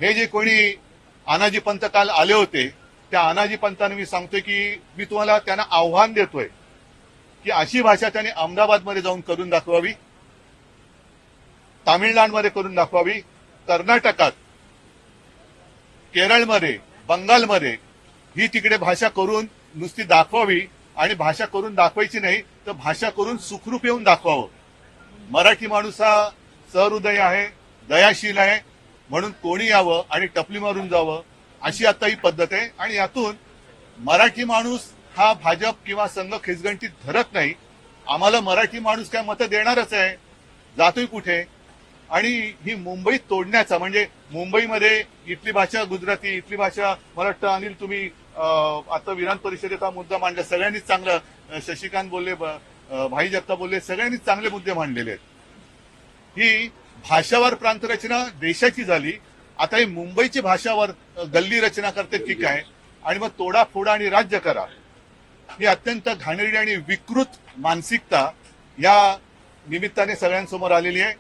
हे जे कोणी आनाजी पंत काल आले होते, त्या आनाजी पंतांना मी सांगतोय की मी तुम्हाला त्यांना आव्हान देतोय की अशी भाषा त्यांनी अहमदाबादमध्ये जाऊन करून दाखवावी, तामिळनाडूमध्ये करून दाखवावी, कर्नाटकात, केरळमध्ये, बंगालमध्ये ही तिकडे भाषा करून नुसती दाखवावी. आणि भाषा करून दाखवायची नाही तर भाषा करून सुखरूप येऊन दाखवावं. मराठी माणूस हा सहृदय आहे, दयाशील आहे, म्हणून कोणी यावं आणि टपली मारून जावं अशी आता ही पद्धत आहे. आणि यातून मराठी माणूस हा भाजप किंवा संघ खिचगंटीत धरत नाही. आम्हाला मराठी माणूस काय मतं देणारच आहे, जातोय कुठे. आणि ही मुंबईत तोडण्याचा म्हणजे मुंबईमध्ये इथली भाषा गुजराती, इथली भाषा, मला वाटतं अनिल तुम्ही आता विधान परिषदेत हा मुद्दा मांडला, सगळ्यांनीच चांगलं, शशिकांत बोलले, भाई जगताप बोलले, सगळ्यांनीच चांगले मुद्दे मांडलेले आहेत. ही भाषावर प्रांतरचना देशाची झाली, आता ही मुंबईची भाषावर गल्ली रचना करते की काय, आणि मग तोडाफोडा आणि राज्य करा, ही अत्यंत घाणेरडी आणि विकृत मानसिकता या निमित्ताने सगळ्यांसमोर आलेली आहे.